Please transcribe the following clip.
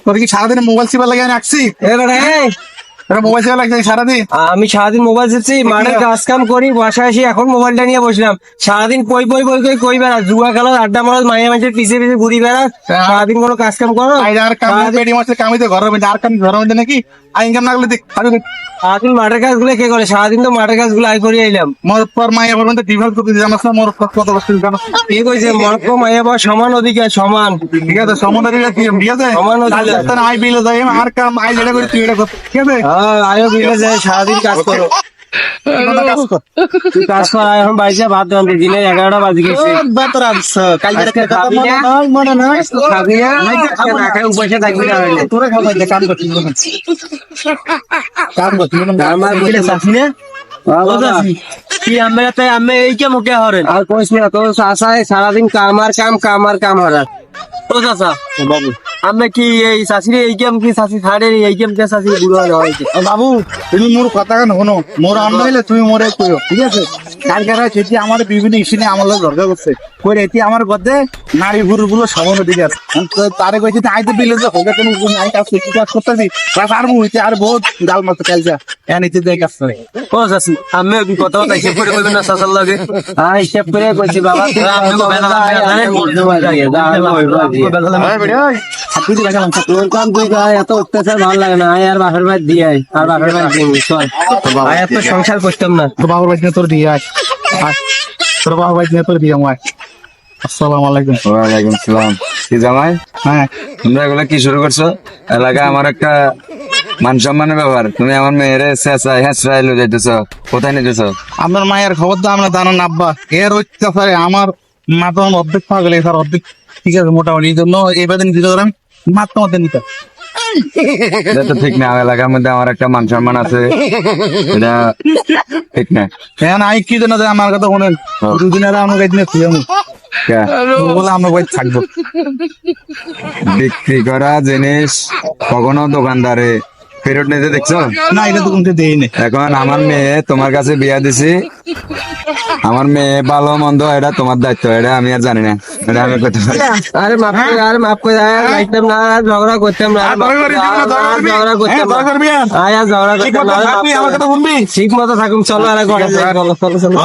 তোর কি সারাদিন মোবাইল চিপা লাগে রাখছি? মোবাইল চিপা লাগছে সারাদিন? আমি সারাদিন মোবাইল চিপছি, মাঠের কাজ কাম করি, বাসায় এসে এখন মোবাইলটা নিয়ে বসলাম। সারাদিন কই বেড়া, জুয়া খেলা, আড্ডা মারা, মাইয়া মানুষের পিছিয়ে পিছিয়ে ঘুরি বেড়া। সারাদিন কোনো কাজ কাম করো? আর কাম পেটি মাসে কামি তো ঘরের মধ্যে, আর কাম ঘরের মধ্যে নাকি ইনকাম না করলে দেখ। সারাদিন মাঠের কাজ গুলো কে করে? সারাদিন তো মাঠের কাজ গুলো আই করে আইলাম। মোর পর মাইয়া বলবেন তো ডিভোর্স করতে জানাস না? মোর কত কষ্ট জানাস? কি কইছে? মরক মাইয়া বা সমান অধিকার, সমান। ঠিক আছে, সমাধানের কি ঠিক আছে? সমান অধিকার। আই বিলে যাই, আর কাম আই যেটা করি তুই এটা কর, ঠিক আছে? আয়ো বিলে যায়, সারাদিন কাজ করো। কাজ কর, তুই কাজ কর, এখন বাইরে ভাত রান্ধতে দিনে 11টা বাজে গেছে। বেতর আনছ কালকে আজকে কথা খাবি না? মনে নয় খাবি না? না খাই উপসে থাকবি না হইলে। তোরা খাওয়াই দে, কাম করছিস কাম করছিস আমার বলে চাচ্ছি না? কি আমরা তাই আমি এই কে মুখে হরেন আর কইস না তো চাচাই সারাদিন কাম হরার। ও চাচা বাবু, আমি কি এই চাষি এই গেম কি চাষি ছাড়ে এই গেম কে চাষি বুড়ো হয়েছে? বাবু তুমি মোর কথা কেন শোনো? মোর অন্য হইলে তুমি মোরে কইও, ঠিক আছে? কালকে সেটি আমার বিভিন্ন ইস্যু নিয়ে আমার লোক দরকার করছে, কই এটি আমার গদে নারী পুরুষ গুলো সমান দিকে আছে। তারে কইছি আইতে বিলে যে হোক তুমি আই কাজ কি কাজ করতেছি, কাজ আর মুইতে আর বহুত ডাল মাছ কালজা এনিতে দেই কাজ করে। ও চাষি আমি কথা হিসেব করে কইবেন না চাচার লাগে? হ্যাঁ হিসেব করে কইছি বাবা, আমি তো বেলা এত অত্যাচার ভালো লাগে না। আর বাপের ভাই দিয়ে আর বাপের ভাই এত সংসার করতাম না। তোর বাবার বাড়ি তোর দিয়ে আয়, তোর বাবার বাড়ি তোর দিয়ে আয়। আসসালামু আলাইকুম। ওয়ালাইকুম সালাম। কি জামাই, হ্যাঁ তোমরা এগুলা কি শুরু করছো? এলাকায় আমার একটা মান সম্মানের ব্যাপার, তুমি আমার মেয়েরে চেঁচাই হেঁচড়াই লয়ে যাইতেছো, কোথায় নিয়ে যাচ্ছ? আপনার মায়ের খবর তো আমরা জানান আব্বা, এর অত্যাচারে আমার মা তো অর্ধেক পাওয়া গেলে স্যার অর্ধেক, ঠিক আছে মোটামুটি এই জন্য এবারে নিতে গেলাম মাত্র মধ্যে নিতে। এটা তো ঠিক না, এলাকার মধ্যে আমার একটা মান সম্মান আছে, এটা ঠিক না। হ্যাঁ আই কি জন্য আমার কথা শোনেন, দুদিন আগে আমার গাড়ি নিয়ে খুঁজে কে? বলে আমরা বাড়ি থাকবো। বিক্রি করা জিনিস কখনো দোকানদারে ফেরত নিতে দেখছো? না এটা তো কোনটা দেই না। এখন আমার মেয়ে তোমার কাছে বিয়া দিছি, আমার মেয়ে ভালো মন্দ এটা তোমার দায়িত্ব, এটা আমি আর জানি না, এটা আমি করতে পারি। আরে মাফ করে, আর মাফ করে, আর লাইতাম না, আর ঝগড়া করতাম না, আর ঝগড়া করতাম না, আর ঝগড়া করতাম না। ঠিক মতো থাকুন, চলো আর ঘরে যাই, চলো চলো চলো।